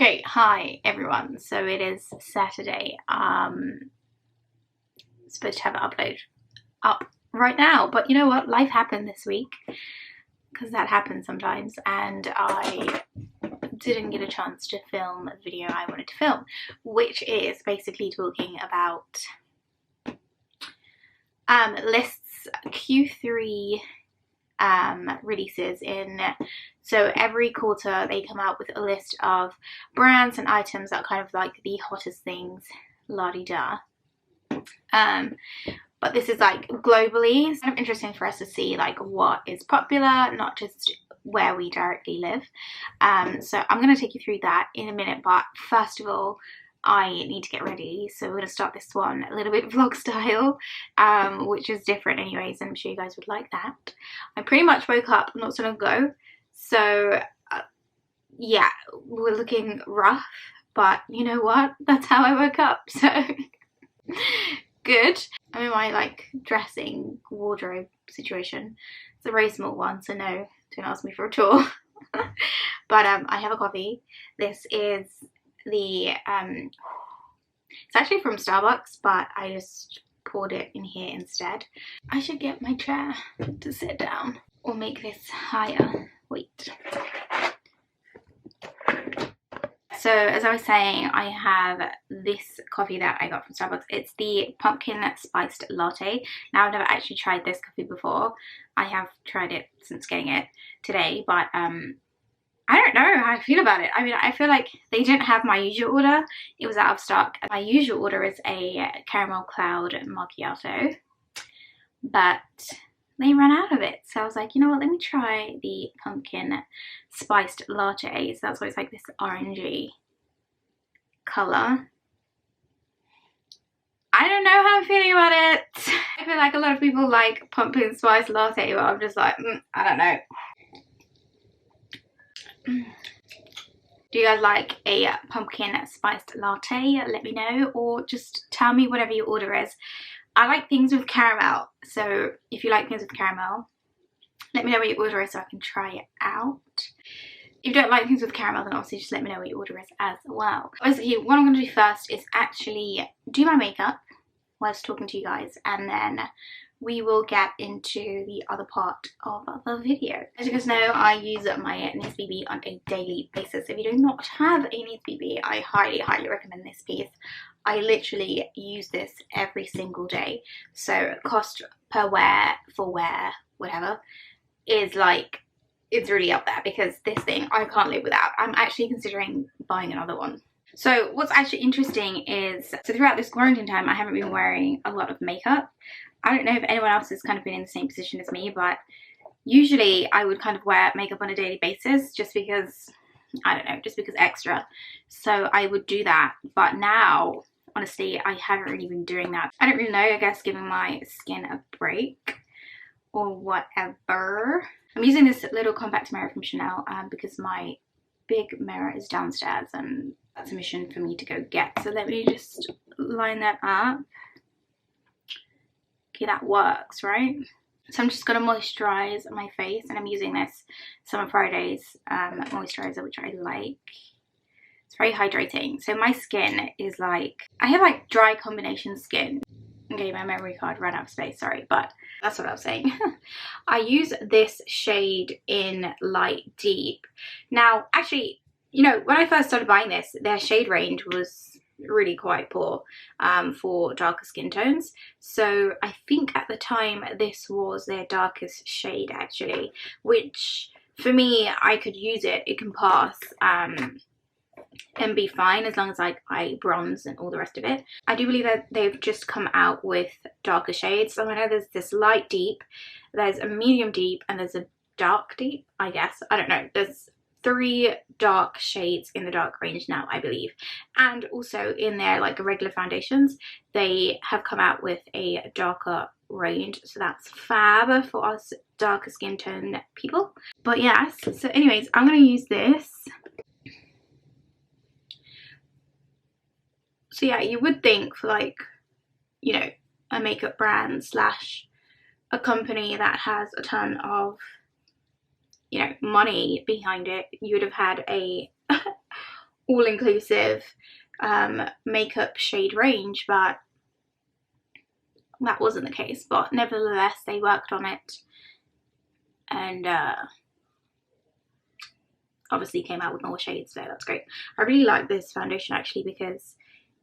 Okay, hi everyone. So it is Saturday. Supposed to have an upload up right now, but you know what? Life happened this week, because that happens sometimes, and I didn't get a chance to film the video I wanted to film, which is basically talking about Lyst's Q3 releases. So every quarter they come out with a list of brands and items that are kind of like the hottest things, la-di-da. But this is like globally. It's kind of interesting for us to see like what is popular, not just where we directly live. So I'm going to take you through that in a minute, but first of all I need to get ready, so we're going to start this one a little bit vlog style, which is different anyways, and I'm sure you guys would like that. I pretty much woke up not so long ago, so yeah, we're looking rough, but you know what, that's how I woke up, so good. I'm in my like dressing wardrobe situation. It's a very small one, so no, don't ask me for a tour. But I have a coffee. This is the it's actually from Starbucks, but I just poured it in here instead. I should get my chair to sit down or make this higher. Wait. So as I was saying, I have this coffee that I got from Starbucks. It's the pumpkin spiced latte. Now, I've never actually tried this coffee before. I have tried it since getting it today, but I don't know how I feel about it. I mean, I feel like they didn't have my usual order. It was out of stock. My usual order is a caramel cloud macchiato, but they ran out of it. So I was like, you know what, let me try the pumpkin spiced latte. So that's why it's like this orangey colour. I don't know how I'm feeling about it. I feel like a lot of people like pumpkin spiced latte, but I'm just like, I don't know. Do you guys like a pumpkin spiced latte? Let me know, or just tell me whatever your order is. I like things with caramel, so if you like things with caramel, let me know what your order is so I can try it out. If you don't like things with caramel, then obviously just let me know what your order is as well. Basically, what I'm going to do first is actually do my makeup whilst talking to you guys, and then we will get into the other part of the video. As you guys know, I use my NARS BB on a daily basis. If you do not have a NARS BB, I highly recommend this piece. I literally use this every single day. So cost per wear, for wear, whatever, is like, it's really up there, because this thing I can't live without. I'm actually considering buying another one. So what's actually interesting is, so throughout this quarantine time, I haven't been wearing a lot of makeup. I don't know if anyone else has kind of been in the same position as me, but usually I would kind of wear makeup on a daily basis just because, I don't know, just because extra. So I would do that. But now, honestly, I haven't really been doing that. I don't really know, I guess giving my skin a break or whatever. I'm using this little compact mirror from Chanel because my big mirror is downstairs and that's a mission for me to go get. So let me just line that up. Okay, that works, right? So I'm just going to moisturize my face, and I'm using this Summer Fridays moisturizer, which I like. It's very hydrating. So my skin is like, I have like dry combination skin. Okay, my memory card ran out of space, sorry, but that's what I was saying. I use this shade in Light Deep. Now, actually, you know, when I first started buying this, their shade range was really quite poor for darker skin tones. So I think at the time this was their darkest shade actually, which for me, I could use it. It can pass and be fine as long as like I bronze and all the rest of it. I do believe that they've just come out with darker shades. So I know there's this light deep, there's a medium deep, and there's a dark deep, I guess. I don't know. There's 3 dark shades in the dark range now, I believe. And also in their like regular foundations, they have come out with a darker range, so that's fab for us darker skin tone people. But yes, so anyways, I'm gonna use this. So yeah, you would think for like, you know, a makeup brand slash a company that has a ton of, you know, money behind it, you would have had a all-inclusive makeup shade range, but that wasn't the case. But nevertheless, they worked on it, and obviously came out with more shades, so that's great. I really like this foundation actually because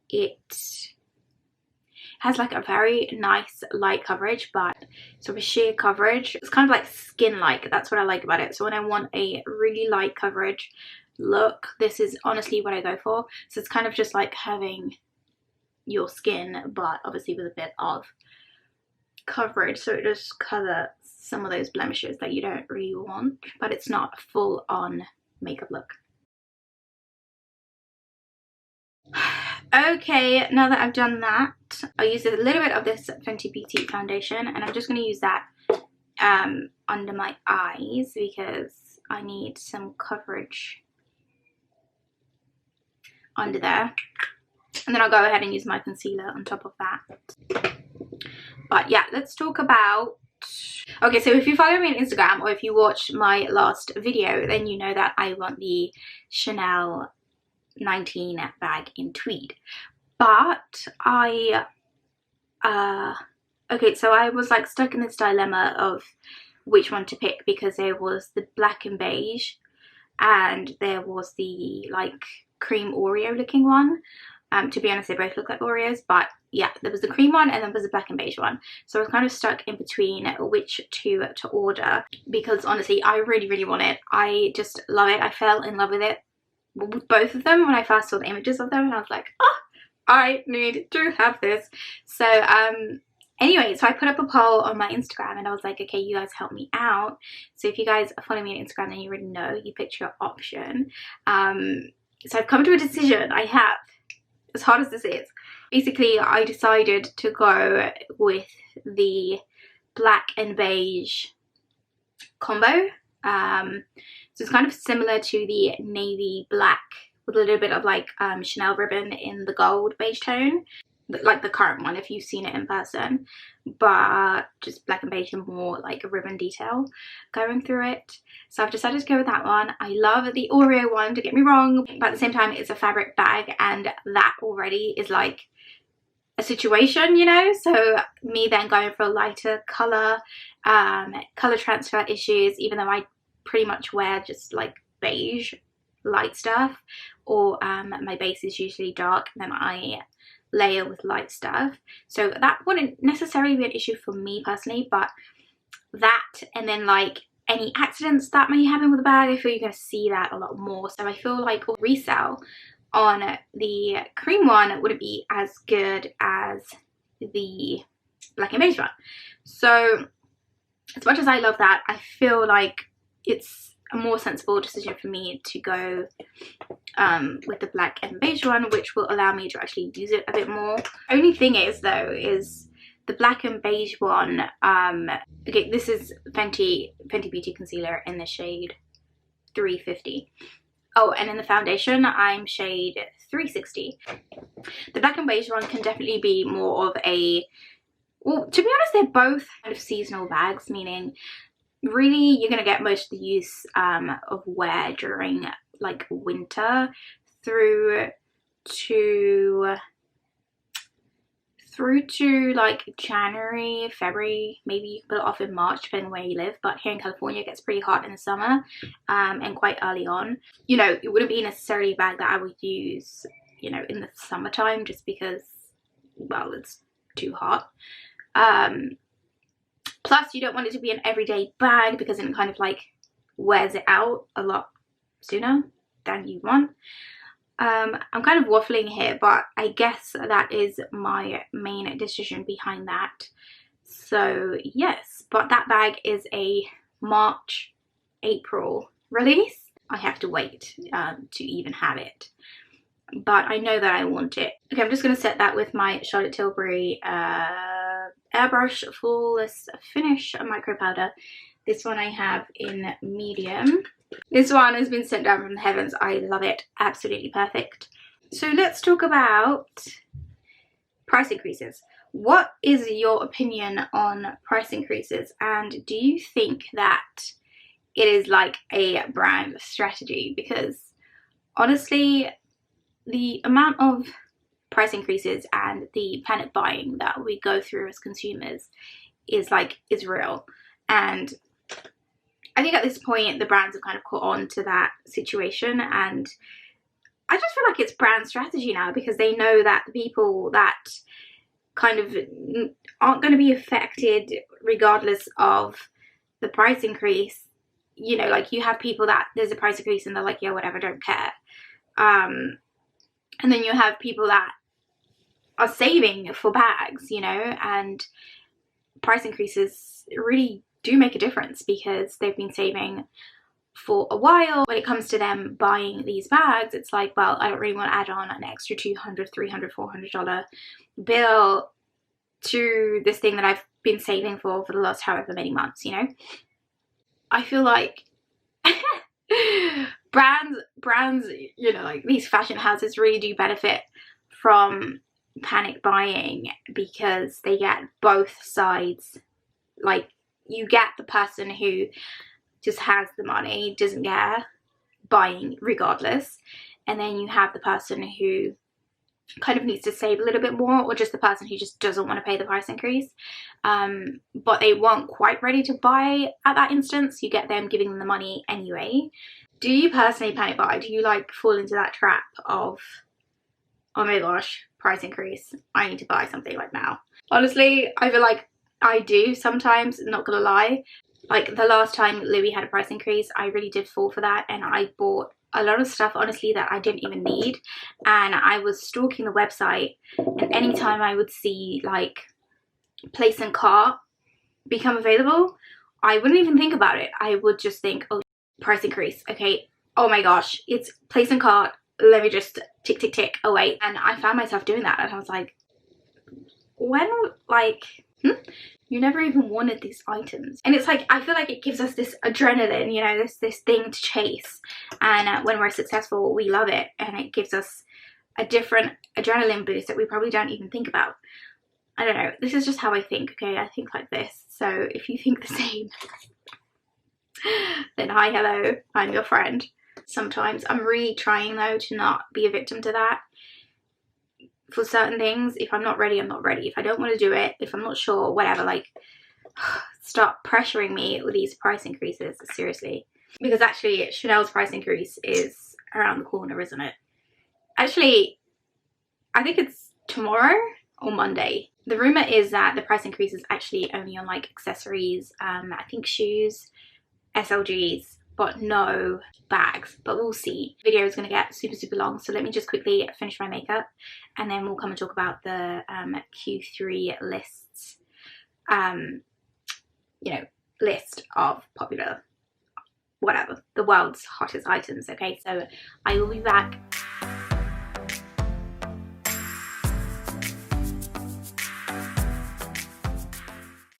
it has like a very nice light coverage, but sort of sheer coverage. It's kind of like skin-like. That's what I like about it. So when I want a really light coverage look, this is honestly what I go for. So it's kind of just like having your skin, but obviously with a bit of coverage, so it just covers some of those blemishes that you don't really want, but it's not a full-on makeup look. Okay, now that I've done that, I used a little bit of this Fenty Beauty foundation, and I'm just going to use that under my eyes because I need some coverage under there. And then I'll go ahead and use my concealer on top of that. But yeah, let's talk about... Okay, so if you follow me on Instagram or if you watched my last video, then you know that I want the Chanel 19 bag in tweed. But okay, so I was like stuck in this dilemma of which one to pick, because there was the black and beige and there was the like cream Oreo looking one. To be honest, they both look like Oreos, but yeah, there was the cream one and then there was the black and beige one. So I was kind of stuck in between which two to order, because honestly, I really want it. I just love it. I fell in love with it, with both of them, when I first saw the images of them, and I was like, oh, I need to have this. So anyway, so I put up a poll on my Instagram and I was like, okay, you guys help me out. So if you guys follow me on Instagram, then you already know, you picked your option. So I've come to a decision. I have, as hard as this is. Basically, I decided to go with the black and beige combo. So it's kind of similar to the navy black with a little bit of like Chanel ribbon in the gold beige tone, like the current one if you've seen it in person, but just black and beige and more like a ribbon detail going through it. So I've decided to go with that one. I love the Oreo one, don't get me wrong, but at the same time it's a fabric bag, and that already is like a situation, you know. So me then going for a lighter color, color transfer issues, even though I pretty much wear just like beige light stuff, or my base is usually dark, and then I layer with light stuff, so that wouldn't necessarily be an issue for me personally. But that, and then like any accidents that may happen with the bag, I feel you're going to see that a lot more. So I feel like resale on the cream one wouldn't be as good as the black and beige one. So as much as I love that, I feel like it's a more sensible decision for me to go with the black and beige one, which will allow me to actually use it a bit more. Only thing is though, is the black and beige one, okay, this is Fenty Beauty concealer in the shade 350. Oh, and in the foundation I'm shade 360. The black and beige one can definitely be more of a, well, to be honest, they're both kind of seasonal bags, meaning really you're going to get most of the use of wear during like winter through to like January, February, maybe you can put it off in March depending on where you live. But here in California it gets pretty hot in the summer and quite early on. You know, it wouldn't be necessarily a bag that I would use, you know, in the summertime, just because, well, it's too hot. Plus you don't want it to be an everyday bag, because it kind of like wears it out a lot sooner than you want. I'm kind of waffling here, but I guess that is my main decision behind that. So yes, but that bag is a March, April release. I have to wait to even have it, but I know that I want it. Okay, I'm just going to set that with my Charlotte Tilbury Airbrush Flawless Finish Micro Powder. This one I have in medium. This one has been sent down from the heavens. I love it. Absolutely perfect. So let's talk about price increases. What is your opinion on price increases, and do you think that it is like a brand strategy? Because honestly, the amount of price increases and the panic buying that we go through as consumers is real. And I think at this point the brands have kind of caught on to that situation, and I just feel like it's brand strategy now, because they know that the people that kind of aren't going to be affected regardless of the price increase, you know, like you have people that there's a price increase and they're like, yeah, whatever, don't care. And then you have people that are saving for bags, you know, and price increases really do make a difference because they've been saving for a while. When it comes to them buying these bags, it's like, well, I don't really want to add on an extra $200, $300, $400 bill to this thing that I've been saving for the last however many months, you know. I feel like brands, you know, like these fashion houses really do benefit from panic buying because they get both sides. Like, you get the person who just has the money, doesn't care, buying regardless, and then you have the person who kind of needs to save a little bit more, or just the person who just doesn't want to pay the price increase, but they weren't quite ready to buy at that instance. You get them giving them the money anyway. Do you personally panic buy? Do you like fall into that trap of, oh my gosh, price increase, I need to buy something like now? Honestly, I feel like I do sometimes, not gonna lie. Like the last time Louis had a price increase, I really did fall for that, and I bought a lot of stuff, honestly, that I didn't even need. And I was stalking the website, and anytime I would see like place and cart become available, I wouldn't even think about it. I would just think, oh, price increase, okay, oh my gosh, it's place and cart, let me just tick tick tick away. And I found myself doing that, and I was like, when, like, you never even wanted these items. And it's like, I feel like it gives us this adrenaline, you know, this thing to chase, and when we're successful we love it, and it gives us a different adrenaline boost that we probably don't even think about. I don't know, this is just how I think, okay? I think like this, so if you think the same then hi, hello, I'm your friend. Sometimes I'm really trying though to not be a victim to that. For certain things, if I'm not ready, I'm not ready. If I don't want to do it, if I'm not sure, whatever, like, stop pressuring me with these price increases, seriously. Because actually Chanel's price increase is around the corner, isn't it? Actually, I think it's tomorrow or Monday. The rumor is that the price increase is actually only on like accessories, I think shoes, SLGs, but no bags. But we'll see. The video is going to get super long, so let me just quickly finish my makeup, and then we'll come and talk about the Q3 lists, you know, list of popular, whatever, the world's hottest items. Okay, so I will be back.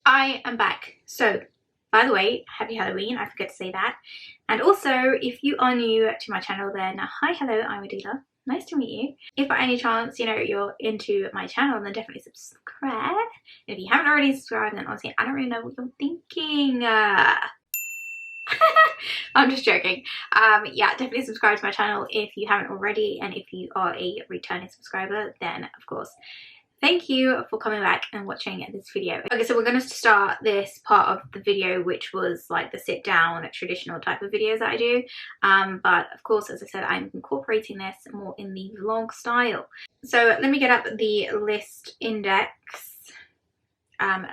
I am back. So, by the way, happy Halloween, I forget to say that. And also, if you are new to my channel, then hi, hello, I'm Adela. Nice to meet you. If by any chance, you know, you're into my channel, then definitely subscribe. And if you haven't already subscribed, then honestly, I don't really know what you're thinking. I'm just joking. Yeah, definitely subscribe to my channel if you haven't already. And if you are a returning subscriber, then of course, thank you for coming back and watching this video. Okay, so we're going to start this part of the video, which was like the sit down traditional type of videos that I do. But of course, as I said, I'm incorporating this more in the vlog style. So let me get up the list index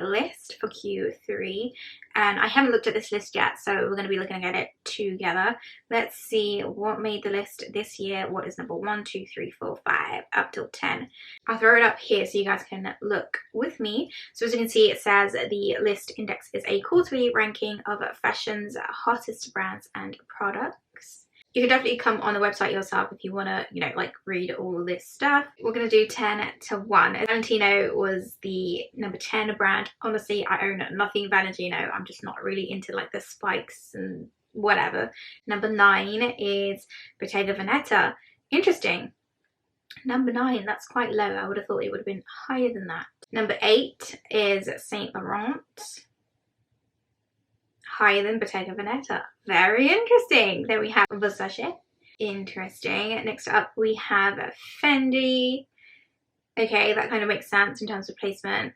list for Q3, and I haven't looked at this list yet, so we're going to be looking at it together. Let's see what made the list this year. What is number 1, 2, 3, 4, 5 up till 10. I'll throw it up here so you guys can look with me. So as you can see, it says the list index is a quarterly ranking of fashion's hottest brands and products. You can definitely come on the website yourself if you want to, you know, like read all of this stuff. We're going to do 10 to 1. Valentino was the number 10 brand. Honestly, I own nothing Valentino. I'm just not really into like the spikes and whatever. Number 9 is Bottega Veneta. Interesting. Number 9, that's quite low. I would have thought it would have been higher than that. Number 8 is Saint Laurent. Higher than Bottega Veneta. Very interesting. Then we have Versace Interesting. Next up we have Fenty. Okay, that kind of makes sense in terms of placement.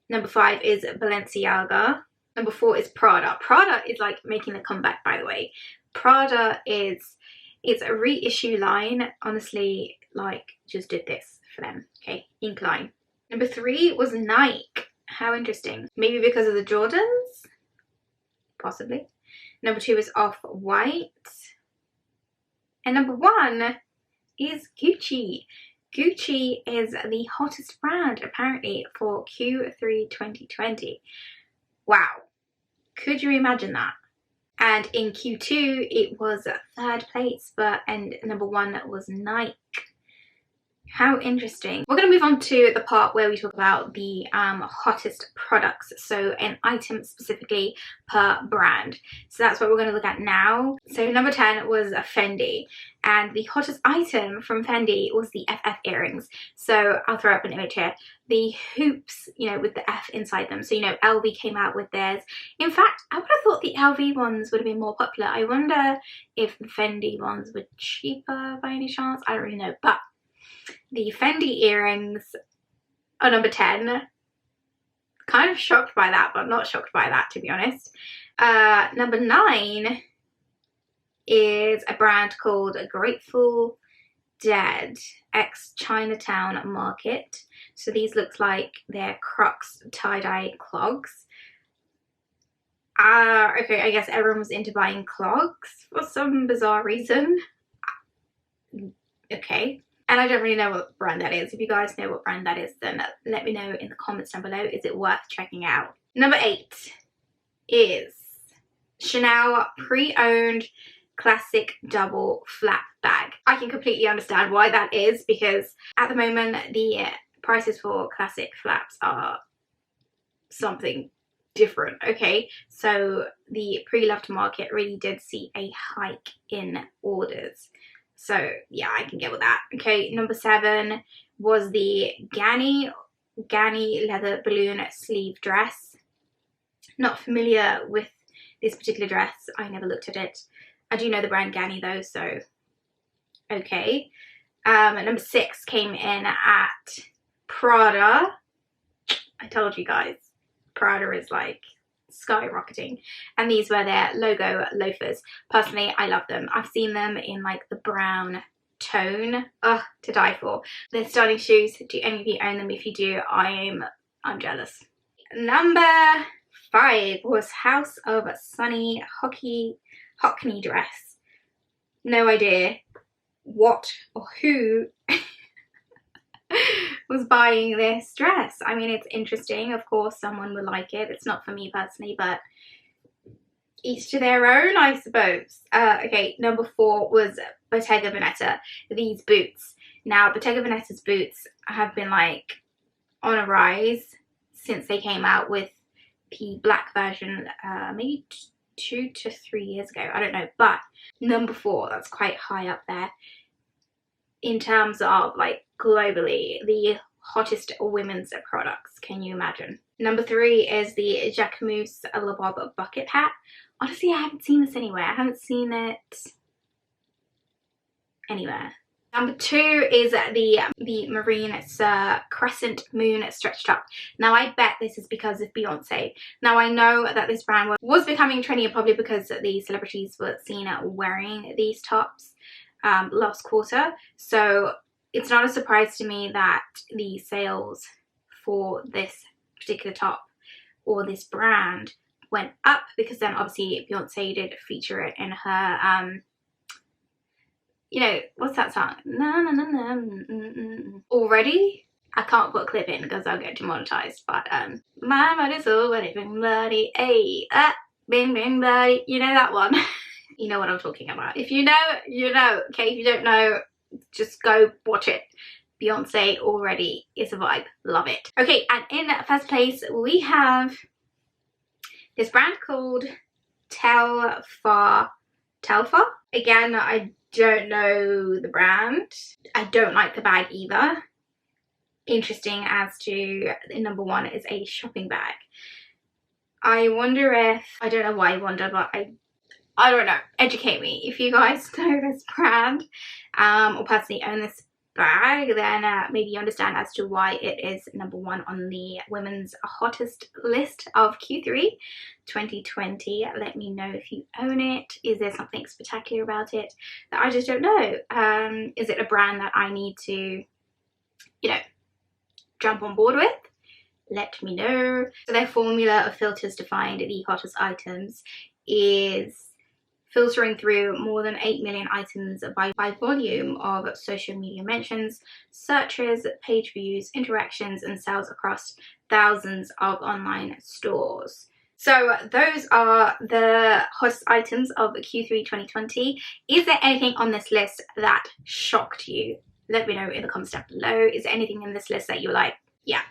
Number 5 is Balenciaga. Number 4 is Prada. Prada is like making a comeback, by the way. Prada is, it's a reissue line. Honestly, like, just did this for them. Okay, ink line. Number 3 was Nike. How interesting. Maybe because of the Jordans? Possibly. Number 2 is Off-White. And number 1 is Gucci. Gucci is the hottest brand apparently for Q3 2020. Wow. Could you imagine that? And in Q2 it was 3rd place, and number 1 was Nike. How interesting. We're going to move on to the part where we talk about the hottest products, so an item specifically per brand. So that's what we're going to look at now. So number 10 was a Fendi, and the hottest item from Fendi was the FF earrings. So I'll throw up an image here. The hoops, you know, with the F inside them. So, you know, LV came out with theirs. In fact, I would have thought the LV ones would have been more popular. I wonder if the Fendi ones were cheaper by any chance. I don't really know, but the Fendi earrings are number 10. Kind of shocked by that, but not shocked by that, to be honest. Number 9 is a brand called Grateful Dead x Chinatown Market. So these look like they're Crocs tie-dye clogs. Okay, I guess everyone was into buying clogs for some bizarre reason. Okay. And I don't really know what brand that is. If you guys know what brand that is, then let me know in the comments down below. Is it worth checking out? Number 8 is Chanel pre-owned classic double flap bag. I can completely understand why that is, because at the moment the prices for classic flaps are something different. Okay, so the pre-loved market really did see a hike in orders. So yeah, I can get with that. Okay, number 7 was the Ganni leather balloon sleeve dress. Not familiar with this particular dress. I never looked at it. I do know the brand Ganni though, so okay. Number 6 came in at Prada. I told you guys, Prada is like skyrocketing, and these were their logo loafers. Personally, I love them. I've seen them in like the brown tone. Ugh, to die for. They're stunning shoes. Do any of you own them? If you do, I'm jealous. Number 5 was House of Sunny Hockney dress. No idea what or who was buying this dress. I mean, it's interesting. Of course, someone would like it. It's not for me personally, but each to their own, I suppose. Okay, number 4 was Bottega Veneta. These boots. Now, Bottega Veneta's boots have been like on a rise since they came out with the black version, maybe 2 to 3 years ago. I don't know, but number 4, that's quite high up there in terms of like globally the hottest women's products. Can you imagine? Number 3 is the Jacquemus Le Bob bucket hat. Honestly, I haven't seen this anywhere. I haven't seen it anywhere. Number 2 is the Marine Crescent Moon stretch top. Now, I bet this is because of Beyonce. Now, I know that this brand was becoming trendy, probably because the celebrities were seen wearing these tops last quarter. So it's not a surprise to me that the sales for this particular top or this brand went up, because then obviously Beyonce did feature it in her you know, what's that song? Na, na, na, na, already? I can't put a clip in because I'll get demonetized, but my body's so bing bloody, ay, bing bing bloody, you know that one. You know what I'm talking about. If you know, you know. Okay, if you don't know, just go watch it. Beyonce already is a vibe. Love it. Okay, and in first place we have this brand called Telfar. Again, I don't know the brand. I don't like the bag either. Interesting as to number 1 is a shopping bag. I wonder if, I don't know why I wonder, but I don't know, educate me. If you guys know this brand or personally own this bag, then maybe you understand as to why it is #1 on the women's hottest list of Q3 2020. Let me know if you own it. Is there something spectacular about it that I just don't know? Is it a brand that I need to, you know, jump on board with? Let me know. So their formula of filters to find the hottest items is filtering through more than 8 million items by volume of social media mentions, searches, page views, interactions, and sales across thousands of online stores. So those are the hottest items of Q3 2020. Is there anything on this list that shocked you? Let me know in the comments down below. Is there anything in this list that you're like, yeah,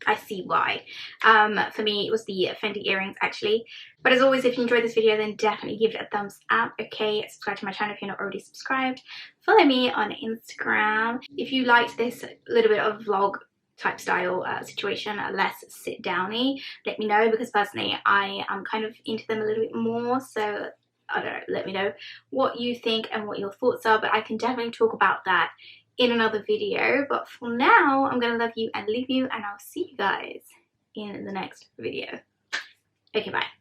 I see why? For me, it was the Fenty earrings actually. But as always, if you enjoyed this video, then definitely give it a thumbs up. Okay, subscribe to my channel if you're not already subscribed. Follow me on Instagram. If you liked this little bit of vlog type style situation, less sit downy, let me know, because personally I am kind of into them a little bit more. So I don't know, let me know what you think and what your thoughts are, but I can definitely talk about that in another video. But for now, I'm gonna love you and leave you, and I'll see you guys in the next video. Okay, bye.